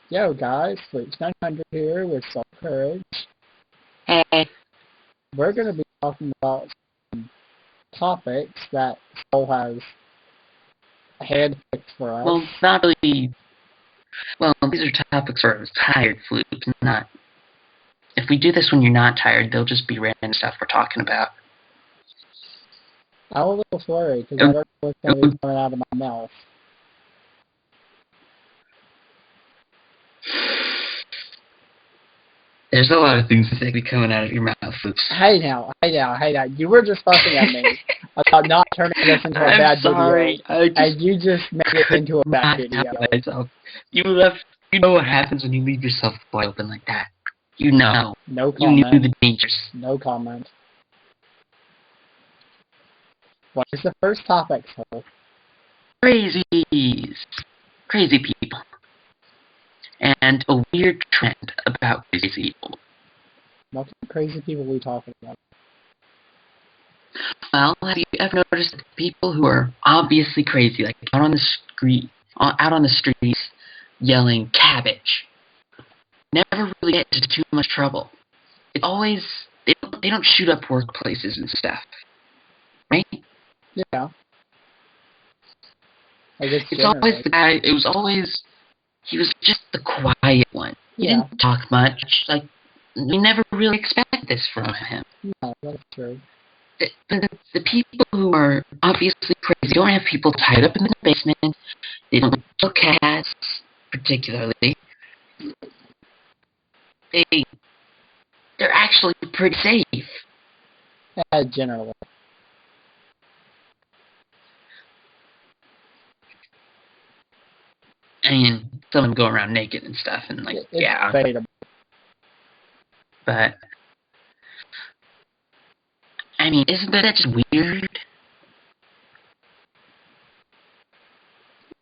Yo guys, Floopes 900 here with Soul Courage. Hey, We're going to be talking about some topics that Soul has handpicked for us. well, not really. Well, these are topics for tired flukes, not. If we do this when you're not tired, they'll just be random stuff we're talking about. I'm a little worried because I don't know what's going to be coming out of my mouth. There's a lot of things that be coming out of your mouth, flukes. Hey now. You were just fussing at me about not turning this into a bad sorry. video. And you just made it into a bad video. Myself. You know what happens when you leave yourself wide open like that. You know. No comment. You knew the dangers. No comment. What is the first topic, Soul? Crazies. Crazy people. And a weird trend about crazy people. What crazy people are we talking about? Well, have you ever noticed that people who are obviously crazy, like out on the streets, yelling cabbage, never really get into too much trouble? It's always they don't shoot up workplaces and stuff, right? Yeah. I guess It's always the guy. He was just the quiet one. He didn't talk much. Like, you never really expect this from him. No, that's true. The people who are obviously crazy don't have people tied up in the basement. They don't kill cats, particularly. They're actually pretty safe. Generally. I mean, some of them go around naked and stuff, and like, It's yeah. debatable. But I mean, isn't that just weird?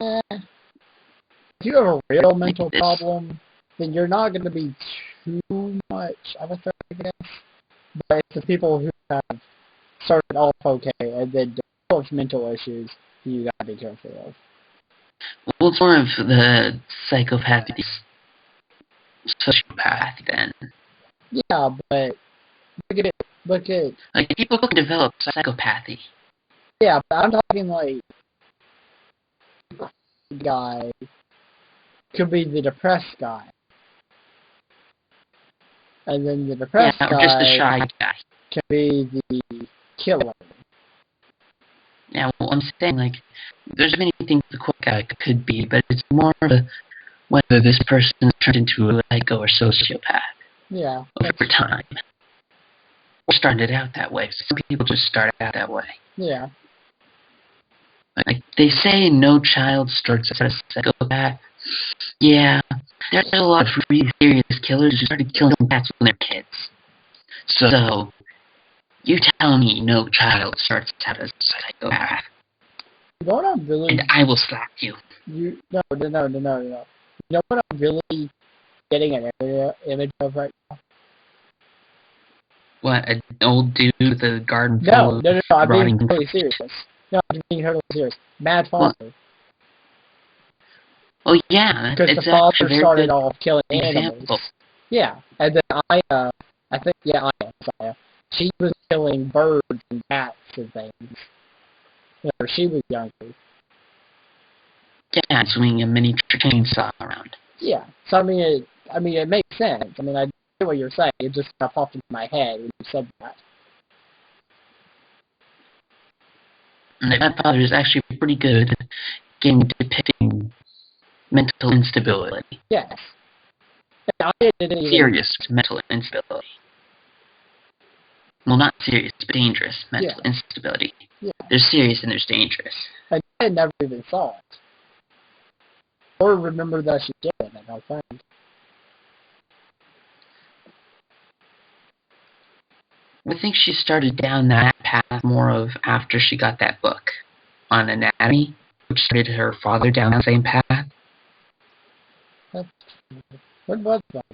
If you have a real mental problem, then you're not going to be too much of a threat, I guess. But it's the people who have started off okay and then developed mental issues you got to be careful of. Well, it's more of the psychopath, sociopath, then. Yeah, but look at Like, people can develop psychopathy. yeah, but I'm talking like guy could be the depressed guy. And then the depressed guy or just the shy guy. can be the killer. Yeah, well, I'm saying, like, there's many things the quick guy could be, but it's more of a whether this person is turned into a psycho or sociopath. Yeah. Over time. Or started out that way. Some people just start out that way. Yeah. Like, they say no child starts as a psychopath. Yeah, there's a lot of really serious killers who started killing cats when they're kids. So, you tell me no child starts out as a psychopath. You know what I'm really... And I will slap you. No. You know what I'm really getting an image of right now? What, an old dude with a garden full of No, I'm being rotting... totally serious. No, I'm being totally serious. Mad Father. Well, yeah, because the father started off killing animals. Yeah, and then Aya, she was killing birds and bats and things. She was younger. Yeah, swinging a mini chainsaw around. Yeah, so I mean, it makes sense. I mean, I get what you're saying. It just kind of popped into my head when you said that. And the Godfather is actually pretty good at depicting mental instability. Yes. Serious mental instability. Well, not serious, but dangerous mental instability. Yeah. There's serious and there's dangerous. I never even saw it. Or remember that she did it, I don't think. I think she started down that path more of after she got that book on anatomy, which started her father down the same path. What was that?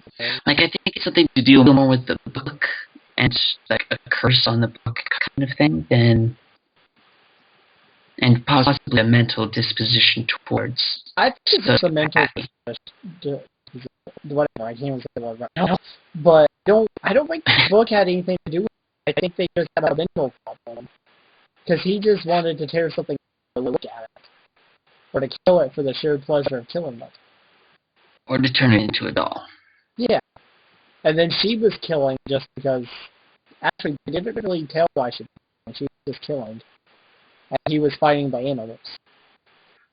Like, I think it's something to do more with the book and like a curse on the book kind of thing, and possibly a mental disposition towards. I think it's just a mental disposition. whatever. I can't even say the word right now. But I don't think the book had anything to do with it. I think they just had a mental problem. Because he just wanted to tear something to look at it. Or to kill it for the sheer pleasure of killing it. Or to turn it into a doll. Yeah. And then she was killing just because... Actually, they didn't really tell why she was killing. She was just killing. And he was fighting the animals.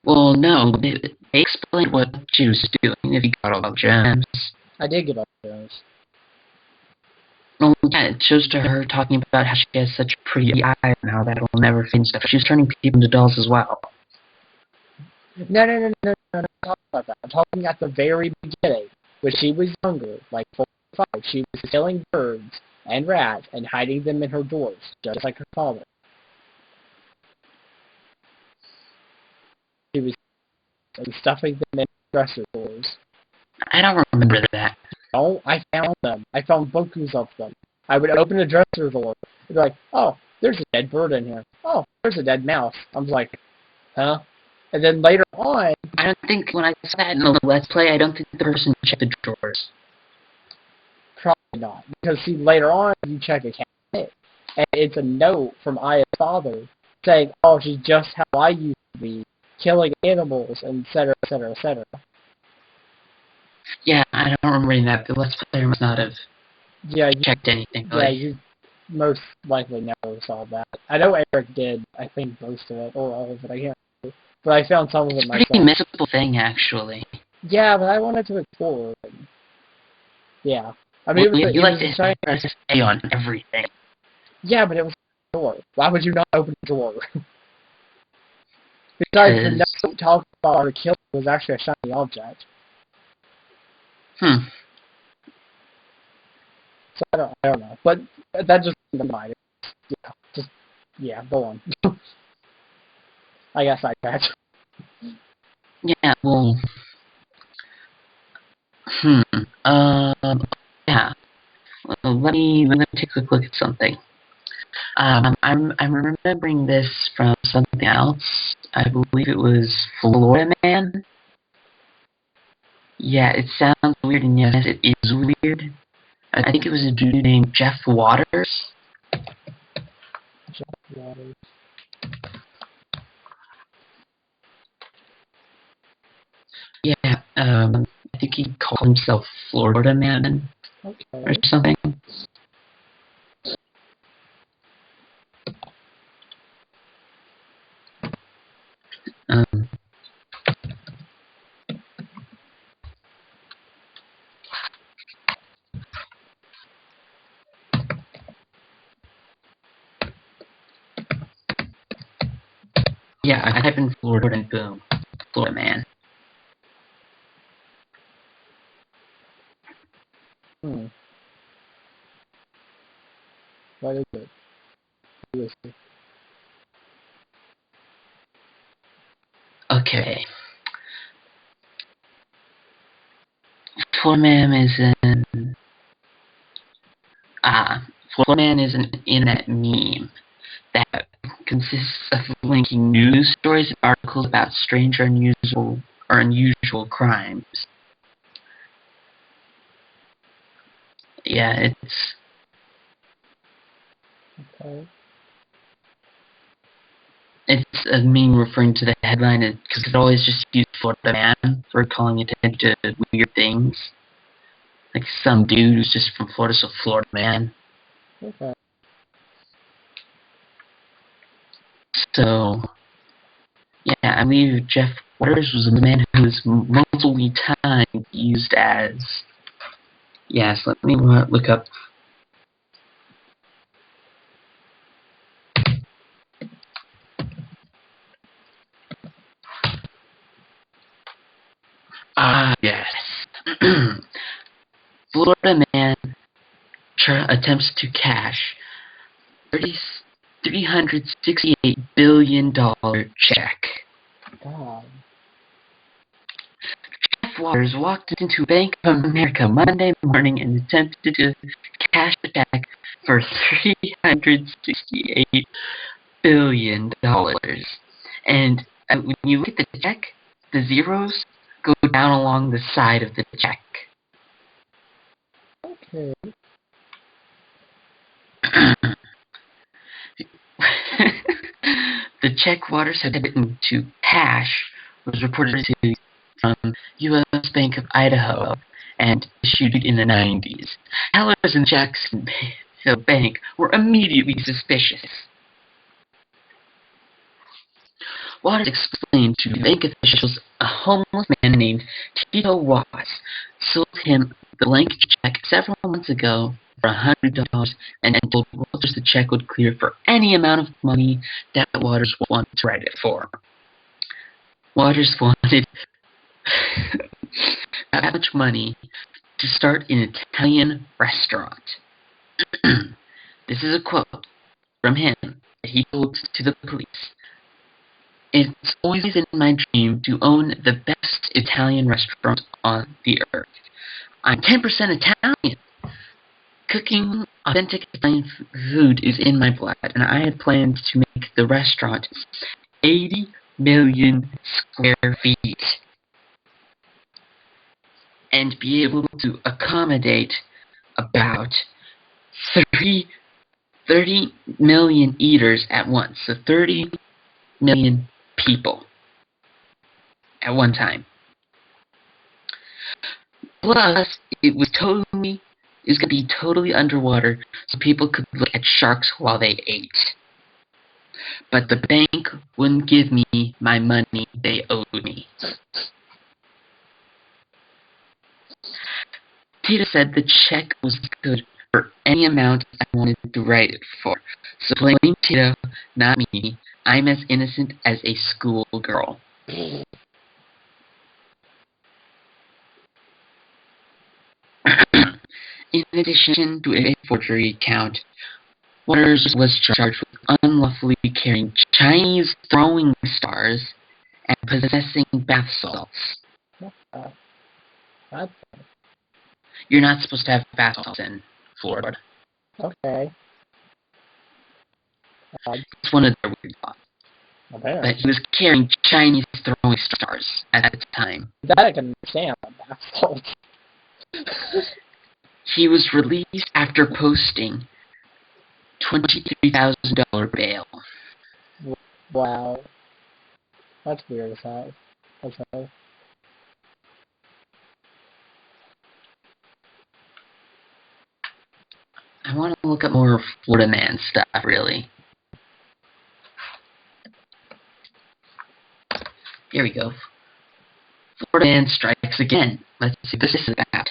Well, no, they explained what she was doing if you got all the gems. I did get all those. Well, yeah, it shows to her talking about how she has such a pretty eye and how that will never fade and stuff. She's turning people into dolls as well. No, I'm not talking about that. I'm talking at the very beginning, when she was younger, like 4 or 5. She was killing birds and rats and hiding them in her doors, just like her father. She was stuffing them in dresser doors. I don't remember that. Oh, I found them. I found bokus of them. I would open a dresser door. It'd be like, oh, there's a dead bird in here. Oh, there's a dead mouse. I was like, huh? And then later on... I don't think, when I saw that in the Let's Play, I don't think the person checked the drawers. Probably not. Because, see, later on, you check a cabinet, and it's a note from Aya's father saying, oh, she's just how I used to be, killing animals, and et cetera, et cetera, et cetera. Yeah, I don't remember reading that. The Let's Player must not have checked anything. Yeah, you most likely never saw that. I know Eric did, I think, most of it, or all of it, I can't remember. But I found some of it myself. It's a pretty missable thing, actually. Yeah, but I wanted to explore it. Yeah. I mean, Well, you like to press A on everything. Yeah, but it was a door. Why would you not open the door? Besides, the note talking about her killing was actually a shiny object. So I don't know. But that just doesn't mind it. Yeah, go on. I guess I got yeah, well, yeah. Well, let me take a quick look at something. I'm remembering this from something else. I believe it was Florida Man. Yeah, it sounds weird, and yes, it is weird. I think it was a dude named Jeff Waters. Jeff Waters. Yeah, I think he called himself Florida Man or something. Yeah, I type in Florida and boom, Florida Man. What is it? Who is it? Okay. Florida Man is Florida Man is an internet meme that consists of linking news stories and articles about strange or unusual crimes. Yeah, it's... Okay. It's a meme referring to the headline because it always just used Florida Man for calling attention to weird things. Like some dude who's just from Florida, so Florida Man. Okay. So, yeah, I believe Jeff Waters was a man who was multiple times used as... Yes, let me look up. Yes. Florida Man attempts to cash $368 billion check. God. Jeff Waters walked into Bank of America Monday morning and attempted to cash the check for $368 billion. And when you look at the check, the zeros go down along the side of the check. Okay. The check waters had written to cash was reported to from U.S. Bank of Idaho and issued in the 90s. Tellers in Jacksonville Bank were immediately suspicious. Waters explained to bank officials a homeless man named Tito Watts sold him the blank check several months ago for $100 and told Waters the check would clear for any amount of money that Waters wanted to write it for. Waters wanted that much money to start an Italian restaurant. This is a quote from him that he told to the police. It's always been my dream to own the best Italian restaurant on the earth. I'm 10% Italian. Cooking authentic Italian food is in my blood, and I had planned to make the restaurant 80 million square feet and be able to accommodate about 30 million eaters at once. So 30 million people at one time. Plus, it was going to be totally underwater, so people could look at sharks while they ate. But the bank wouldn't give me my money they owed me. Tito said the check was good for any amount I wanted to write it for. So blame Tito, not me. I'm as innocent as a schoolgirl. In addition to a forgery count, Waters was charged with unlawfully carrying Chinese throwing stars and possessing bath salts. You're not supposed to have bath salts in Florida. Okay. It's one of their weird laws. Apparently. But he was carrying Chinese throwing stars at the time. That I can understand. Bath salts. He was released after posting $23,000 bail. Wow. That's weird as hell. Okay. I want to look up more Florida Man stuff, really. Here we go. Florida Man strikes again. Let's see what this is about.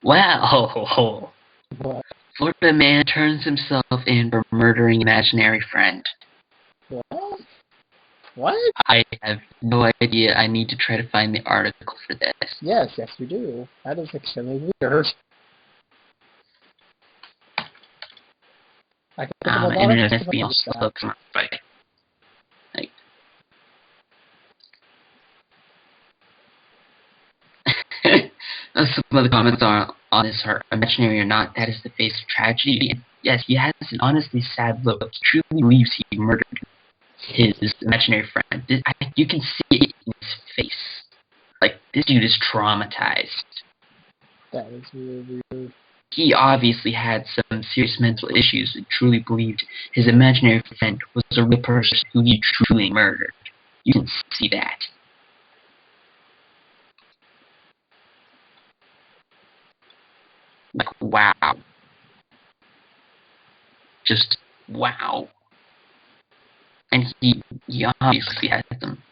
Wow. What? Florida Man turns himself in for murdering imaginary friend. What? What? I have no idea. I need to try to find the article for this. Yes, you do. That is extremely weird. I can think of a lot internet of has been things also like come up, like some of the comments are on this are imaginary or not, that is the face of tragedy. And yes, he has an honestly sad look. He truly believes he murdered his imaginary friend. You can see it in his face. Like, this dude is traumatized. that. Is really weird. He obviously had some serious mental issues and truly believed his imaginary friend was a real person who he truly murdered. You can see that. Like, wow. Just, wow. And he obviously had them.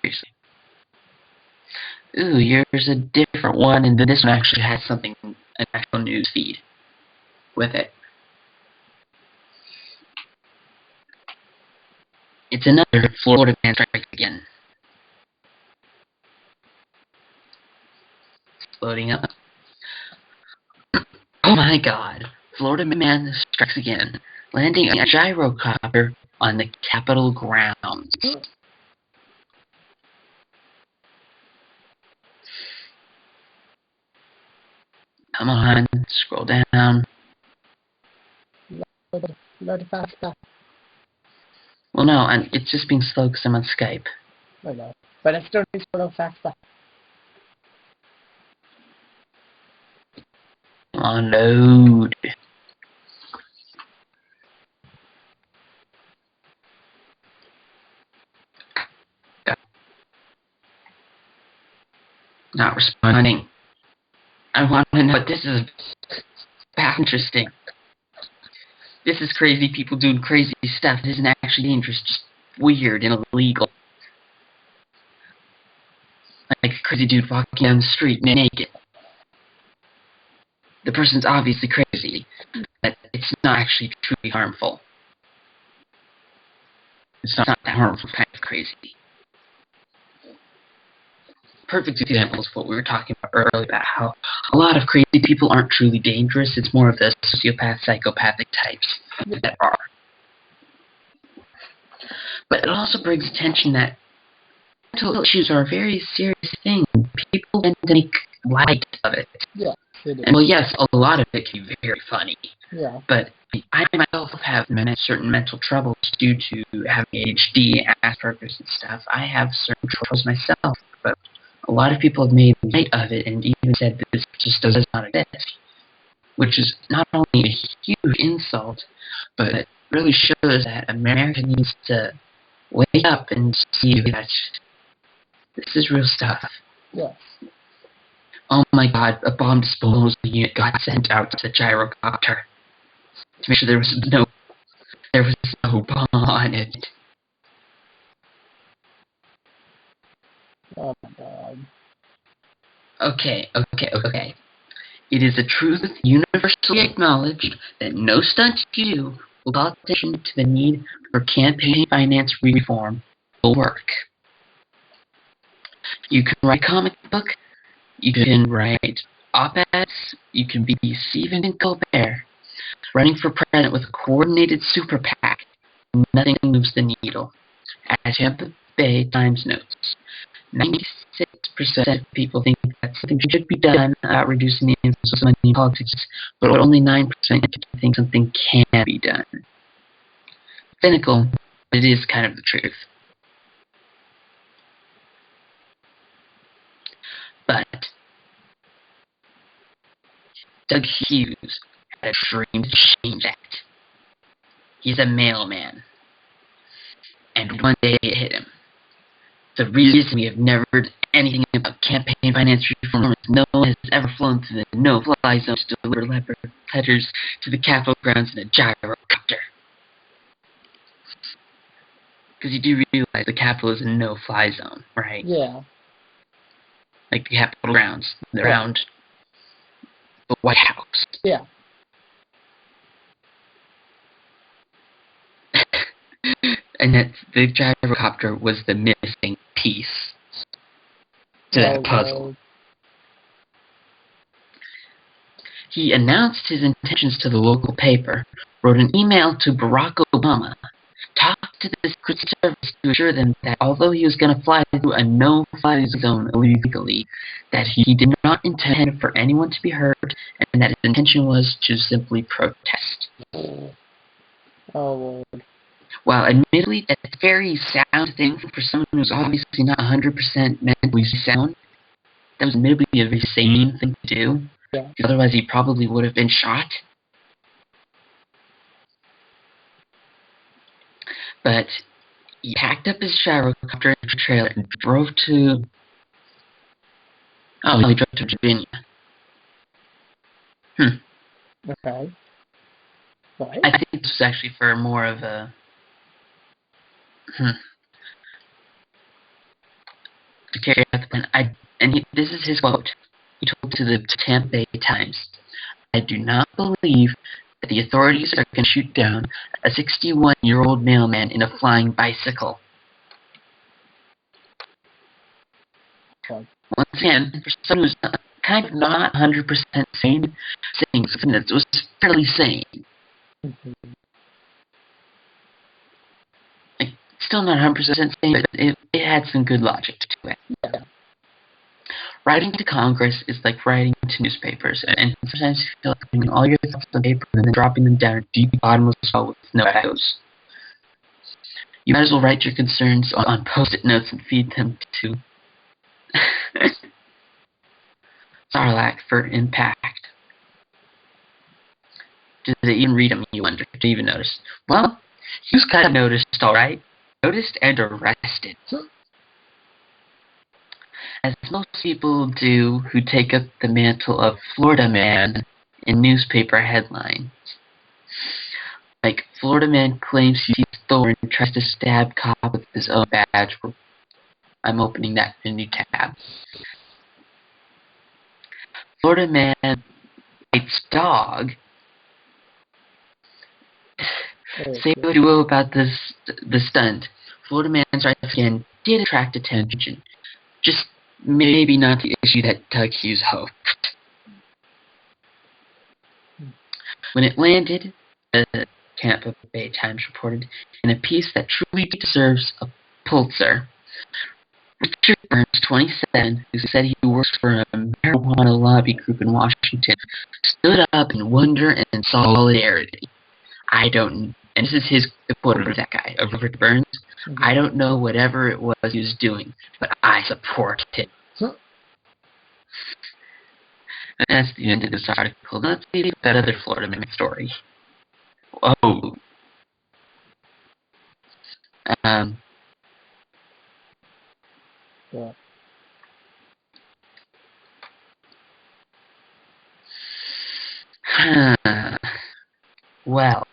Seriously. Ooh, here's a different one, and then this one actually has something, an actual news feed with it. It's another Florida Man strikes again. It's loading up. Oh my god. Florida Man strikes again, landing a gyrocopter on the Capitol grounds. Come on, scroll down. load faster. Well, no, it's just being slow because I'm on Skype. I know. But it still needs to load faster. On load. Not responding. I want to know what this is. That's interesting. This is crazy people doing crazy stuff. It isn't actually dangerous, just weird and illegal. Like a crazy dude walking down the street naked. The person's obviously crazy, but it's not actually truly harmful. It's not that harmful kind of crazy. Perfect example is what we were talking about earlier about how a lot of crazy people aren't truly dangerous. It's more of the sociopath, psychopathic types that are. But it also brings attention that mental issues are a very serious thing. People tend to make light of it. Yeah, it is. And well, yes, a lot of it can be very funny. Yeah. But I myself have certain mental troubles due to having ADHD, Asperger's and stuff. I have certain troubles myself, but a lot of people have made light of it and even said that this just does not exist, which is not only a huge insult, but it really shows that America needs to wake up and see that this is real stuff. Yes. Oh my God, a bomb disposal unit got sent out to the gyrocopter to make sure there was no bomb on it. Oh my God. Okay. It is a truth universally acknowledged that no stunt you do will call attention to the need for campaign finance reform will work. You can write a comic book, you can write op-eds, you can be Stephen Colbert, running for president with a coordinated super PAC. Nothing moves the needle. As Tampa Bay Times notes, 96% of people think that something should be done about reducing the influence of money in politics, but only 9% think something can be done. Cynical, but it is kind of the truth. But Doug Hughes had a dream to change that. He's a mailman. And one day it hit him. The reason we have never heard anything about campaign finance reform is no one has ever flown to the no-fly zone to deliver letters to the Capitol grounds in a gyrocopter. Because you do realize the Capitol is a no-fly zone, right? Yeah. Like the Capitol grounds, around the White House. Yeah. And that the gyrocopter was the missing piece to that puzzle. Lord. He announced his intentions to the local paper, wrote an email to Barack Obama, talked to the Secret Service to assure them that although he was going to fly through a no-fly zone illegally, that he did not intend for anyone to be hurt, and that his intention was to simply protest. Oh, Lord. While admittedly that's a very sound thing for someone who's obviously not 100% mentally sound, that was admittedly a very sane thing to do. Yeah. Otherwise he probably would have been shot. But he packed up his gyrocopter and trailer and drove to... Oh, he drove to Virginia. Okay. Right. I think this was actually for more of a... to carry out the plan. This is his quote. He told to the Tampa Bay Times, "I do not believe that the authorities are going to shoot down a 61-year-old mailman in a flying bicycle." Okay. Once again, for someone who's kind of not 100% sane, saying something that was fairly sane. Mm-hmm. Like, still not 100% sane, but it had some good logic to it. Yeah. Writing to Congress is like writing to newspapers, and sometimes you feel like putting all your thoughts on paper and then dropping them down a deep bottomless well with no echoes. You might as well write your concerns on post-it notes and feed them to Sarlacc for impact. Did they even read them, you wonder? Did they even notice? Well, he was kind of noticed, alright. Noticed and arrested. As most people do who take up the mantle of Florida Man in newspaper headlines. Like, Florida Man claims he sees Thor and tries to stab cop with his own badge. I'm opening that in a new tab. Florida Man bites dog. Say what you will about the stunt. Florida Man's right again did attract attention. Just maybe not the issue that Doug Hughes hoped. When it landed, the Tampa Bay Times reported, in a piece that truly deserves a Pulitzer, Richard Burns, 27, who said he works for a marijuana lobby group in Washington, stood up in wonder and solidarity. And this is his quote of that guy, of Richard Burns. Mm-hmm. I don't know whatever it was he was doing, but I support him. And that's the end of this article. Let's see that other Florida Man story. Whoa. Yeah. Well,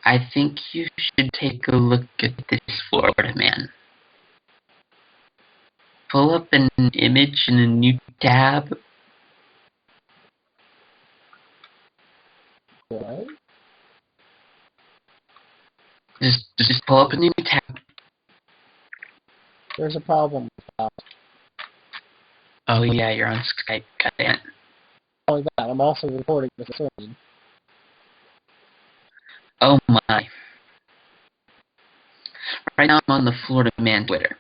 I think you should take a look at this Florida Man. Pull up an image in a new tab. What? Just pull up a new tab. There's a problem with that. Oh yeah, you're on Skype. Got that. Not only that, I'm also recording this screen. Oh my. Right now I'm on the Florida Man Twitter.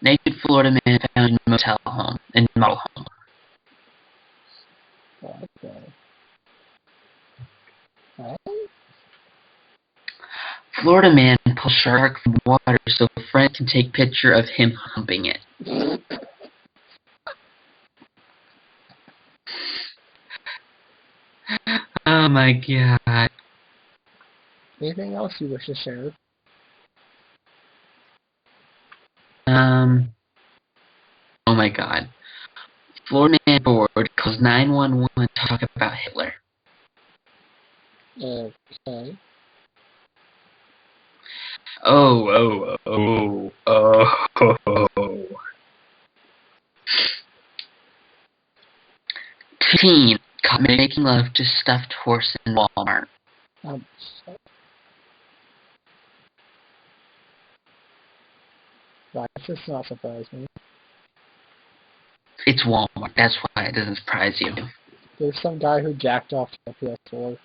Naked Florida Man found in a model home. Okay. Right? Florida Man pulls shark from water so a friend can take picture of him humping it. Oh my god. Anything else you wish to share? Oh my god. Florida Man board calls 911 to talk about Hitler. Okay. Oh. Teen caught making love to stuffed horse in Walmart. Why does this not surprise me? It's Walmart. That's why it doesn't surprise you. There's some guy who jacked off to a PS4.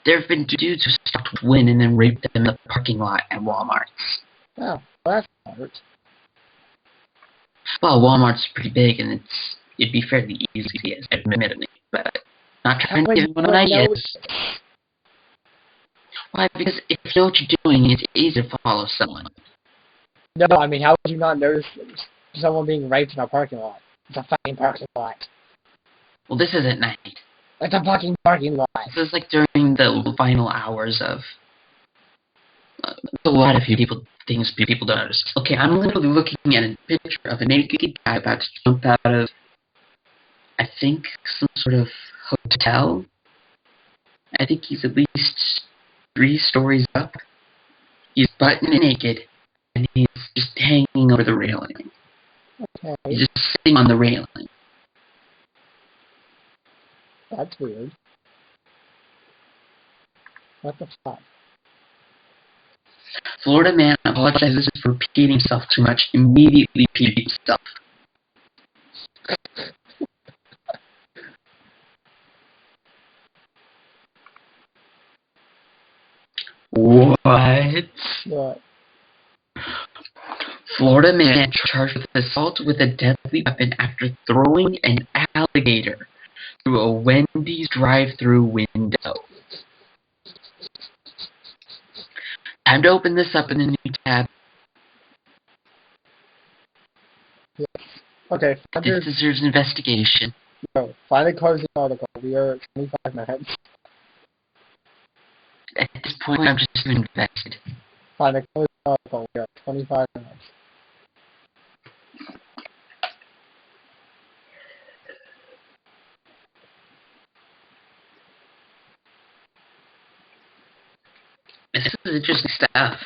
There have been dudes who stuffed women and then raped them in the parking lot at Walmart. Oh, that's smart. Well, Walmart's pretty big, and it'd be fairly easy, admittedly, but not trying to give anyone ideas. Why? Because if you know what you're doing, it's easy to follow someone. No, I mean, how would you not notice someone being raped in a parking lot? It's a fucking parking lot. Well, this is at night. It's a fucking parking lot. This is like during the final hours of... a lot of things people don't notice. Okay, I'm literally looking at a picture of a naked guy about to jump out of, I think, some sort of hotel. I think he's at least 3 stories up. He's butt naked, and he's just hanging over the railing. Okay. He's just sitting on the railing. That's weird. What the fuck? Florida Man apologizes for repeating himself too much, immediately repeated himself. What? What? Florida man charged with assault with a deadly weapon after throwing an alligator through a Wendy's drive-thru window. Time to open this up in a new tab. Yes. Okay. This deserves investigation. No, find a closing article. We are at 25 minutes. At this point, I'm just invested. Find a closing article. We are at 25 minutes. This is interesting stuff.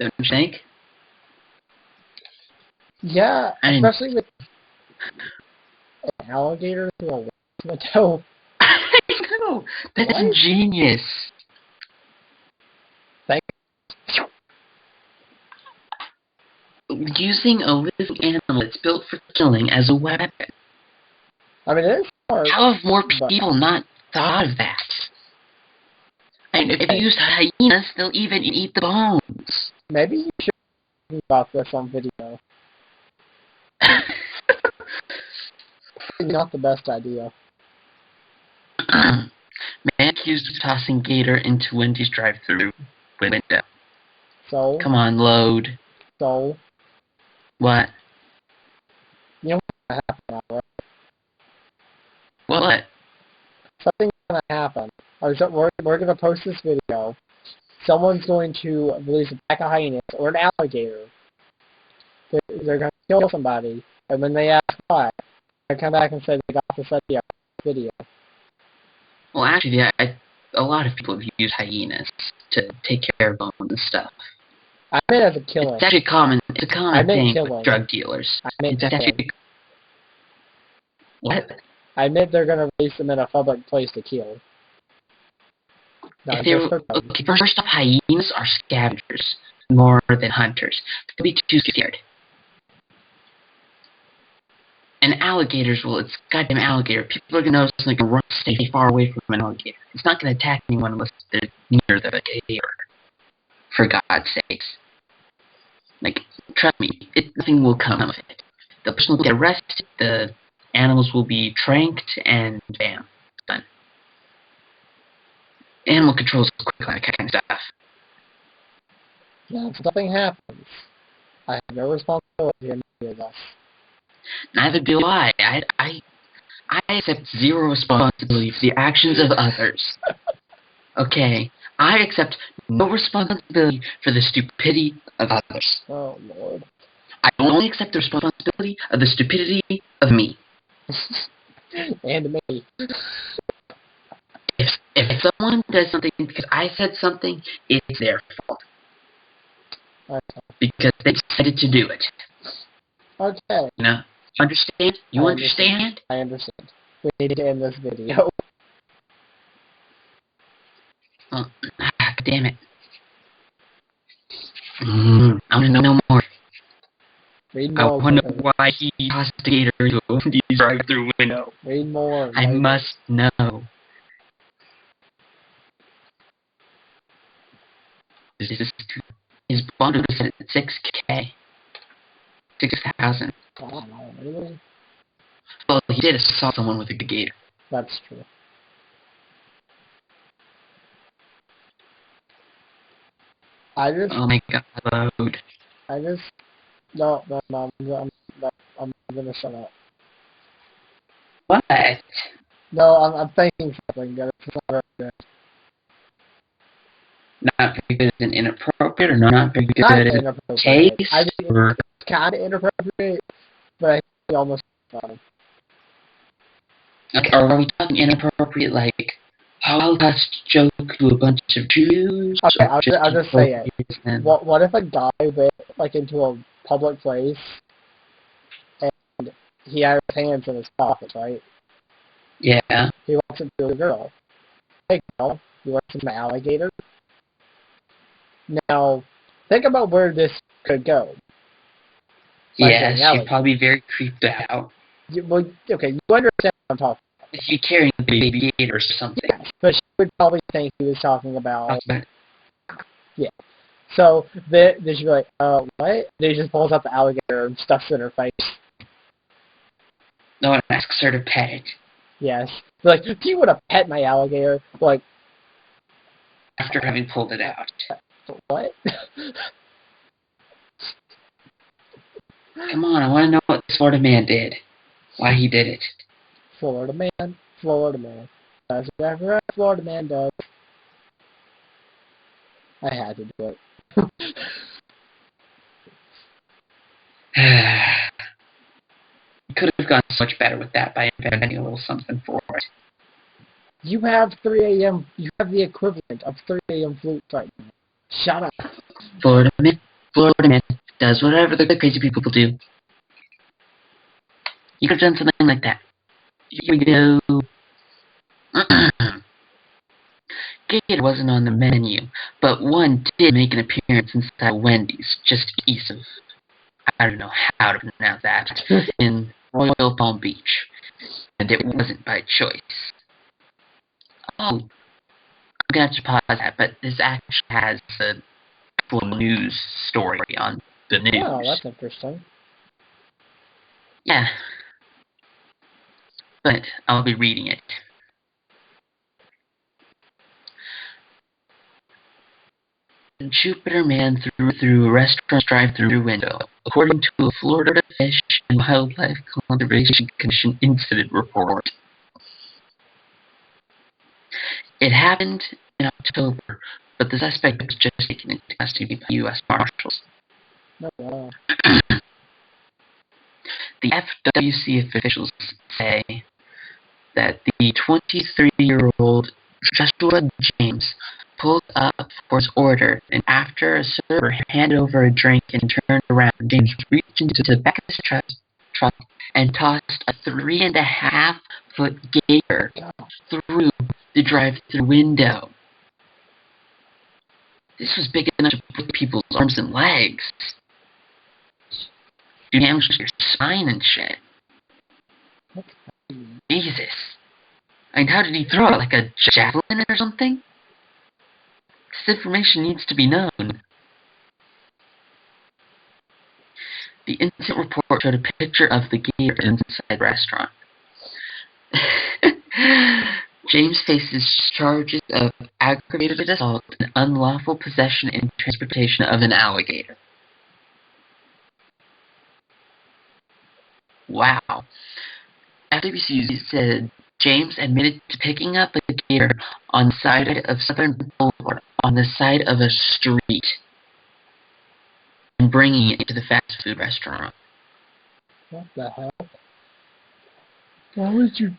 Don't you think? Yeah, especially with an alligator through a window. I know. That's ingenious. Thank Using a living animal that's built for killing as a weapon. I mean, it is hard. How have more people not thought of that? And if you use hyenas, they'll even eat the bones. Maybe you should think about this on video. Not the best idea. Man accused of tossing gator into Wendy's drive-thru window. So? Come on, load. So? What? You know what's going to happen now, right? What? Something's going to happen. We're going to post this video. Someone's going to release a pack of hyenas or an alligator. They're going to kill somebody, and when they ask why, they come back and say they got this video. Well, actually, a lot of people use hyenas to take care of bones and stuff. I meant as a killing. It's actually common. It's a common thing killing. with drug dealers. I meant it's actually. What? I meant they're going to release them in a public place to kill. No, okay, first off, hyenas are scavengers more than hunters. They'll be too scared. And alligators, well, it's a goddamn alligator. People are going to know it's going to run, stay far away from an alligator. It's not going to attack anyone unless they're near the gator. For God's sakes. Like, trust me, nothing will come of it. The person will get arrested, the animals will be tranked, and bam, done. Animal control is quick like that kind of stuff. Yeah, if something happens, I have no responsibility in any of this. Neither do I. I accept zero responsibility for the actions of others. Okay? I accept no responsibility for the stupidity of others. Oh, Lord. I only accept the responsibility of the stupidity of me. And me. If someone does something because I said something, it's their fault. Okay. Because they decided to do it. Okay. You know? Understand? You understand? I understand. We need to end this video. Oh, damn it. I want to know more. Read more. I want to know why he tossed the gator into a Wendy's drive-thru window. Read more. I must know. His bond was set at 6K. 6,000. I don't know, really? Well, he did assault someone with a gator. That's true. Oh my God, load. No, I'm gonna shut up. What? No, I'm thinking something that it's not very good. Not very good and inappropriate, or not very good Not in inappropriate. taste? I think or... it's kind of inappropriate, but I think it's almost fun. Okay, or are we talking inappropriate, like Holocaust joke to a bunch of Jews? Okay, I'll just say it. And... What if a guy went like into a public place and he had his hands in his pockets, right? Yeah. He walks up to a girl. Hey, girl, you want some alligator? Now, think about where this could go. Yeah, she'd probably be very creeped out. Okay, you understand what I'm talking about. If you're carrying a baby gator or something. Yes, but she would probably think he was talking about... Yeah. So then she'd be like, what? Then he just pulls out the alligator and stuffs it in her face. No one asks her to pet it. Yes. Like, do you want to pet my alligator? Like, After having pulled it out. what? Come on, I want to know what this Florida man did. Why he did it. Florida man. Florida man. That's whatever a Florida man does. I had to do it. Could have gone so much better with that by inventing a little something for it. You have 3 a.m. You have the equivalent of 3 a.m. flute right now. Shut up. Florida man does whatever the crazy people do. You could have done something like that. Here we go. Gator wasn't on the menu, but one did make an appearance inside Wendy's, just east of, I don't know how to pronounce that, in Royal Palm Beach. And it wasn't by choice. Oh, I'm going to have to pause that, but this actually has a little news story on the news. Oh, that's interesting. Yeah. But I'll be reading it. Jupiter man through a restaurant's drive-through window, according to a Florida Fish and Wildlife Conservation Commission incident report. It happened in October, but the suspect was just taken into custody by U.S. Marshals. Oh, wow. The FWC officials say that the 23-year-old Joshua James pulled up for his order, and after a server handed over a drink and turned around, James reached into the back of his truck and tossed a 3.5-foot gator through the drive-thru window. This was big enough to break people's arms and legs. You damaged your spine and shit. Jesus. I mean, how did he throw it? Like a javelin or something? This information needs to be known. The incident report showed a picture of the gator inside the restaurant. James faces charges of aggravated assault and unlawful possession and transportation of an alligator. Wow. FWC said James admitted to picking up a gator on the side of Southern Boulevard, on the side of a street, and bringing it to the fast food restaurant. What the hell? Why would you?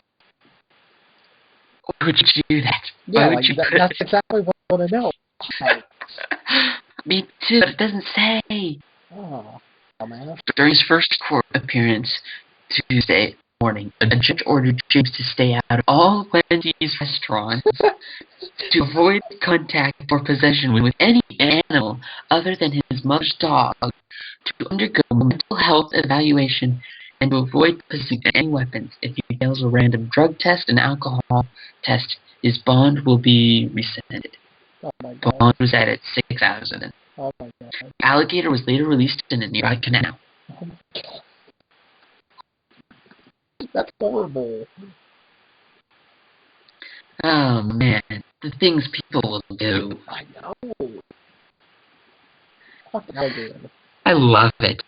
Why would you do that? Yeah, Why would you that's exactly what I want to know. Me too, but it doesn't say. Oh, man. During his first court appearance Tuesday morning, a judge ordered James to stay out of all Wendy's restaurants to avoid contact or possession with any animal other than his mother's dog, to undergo mental health evaluation, and to avoid possessing any weapons. If he fails a random drug test and alcohol test, his bond will be rescinded. Oh my God. Bond was set at $6,000. Oh my God. The alligator was later released in a nearby canal. Oh my God. That's horrible. Oh man, the things people will do. I know. Fuck alligator. I love it.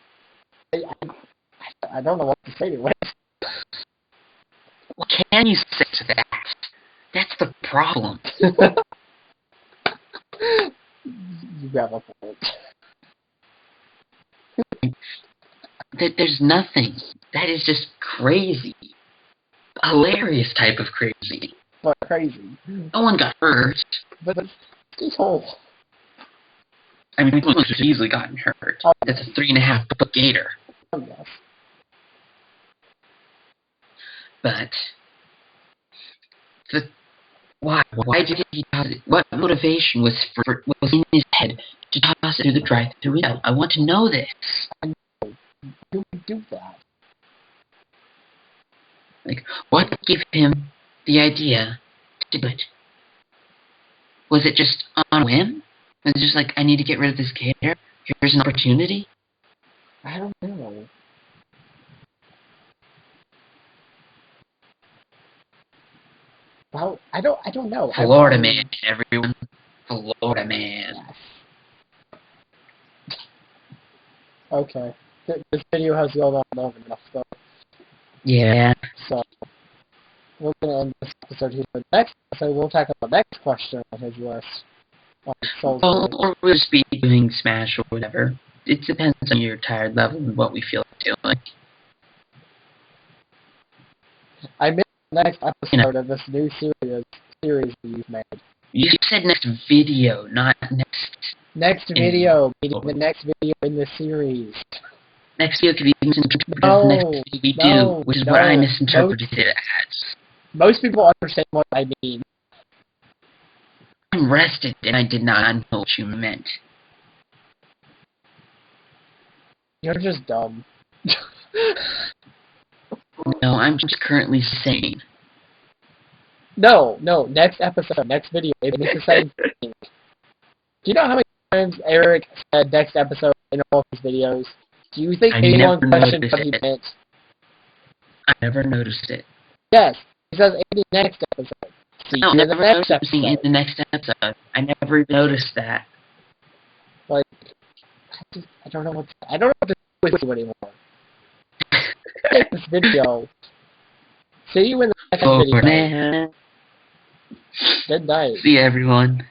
I don't know what to say to it. What can you say to that? That's the problem. You have a point. There's nothing. That is just crazy. Hilarious type of crazy. But crazy. No one got hurt. But this whole... I mean, people could have easily gotten hurt. That's a 3.5-foot gator. Oh, yes. But why did he toss it? What motivation was in his head to toss it through the drive-thru window? I want to know this. I know. You would do that. Like, what gave him the idea to do it? Was it just on a whim? It's just like, I need to get rid of this kid. Here's an opportunity. I don't know. Well, I don't know. Florida Man, everyone. Florida Man. Okay. This video has gone on long enough, though. Yeah. So, we're going to end this episode here. Next episode, we'll tackle the next question on his list. Well, or we'll just be doing Smash or whatever. It depends on your tired level and what we feel like doing. I missed the next episode of this new series that you've made. You said next video, not next... Next video, meaning the next video in the series. Next video could be misinterpreted as the next video we do, which is what I misinterpreted it as. Most people understand what I mean. I'm rested, and I did not know what you meant. You're just dumb. No, I'm just currently sane. No, next episode, next video, it's the same thing. Do you know how many times Eric said next episode in all of his videos? Do you think anyone questioned what he meant? I never noticed it. Yes, he says in the next episode. See, no, I never noticed it in the next episode. I never even noticed that. Like, I don't know what to do with you anymore. Take this video. See you in the next video. Man. Good night. See everyone.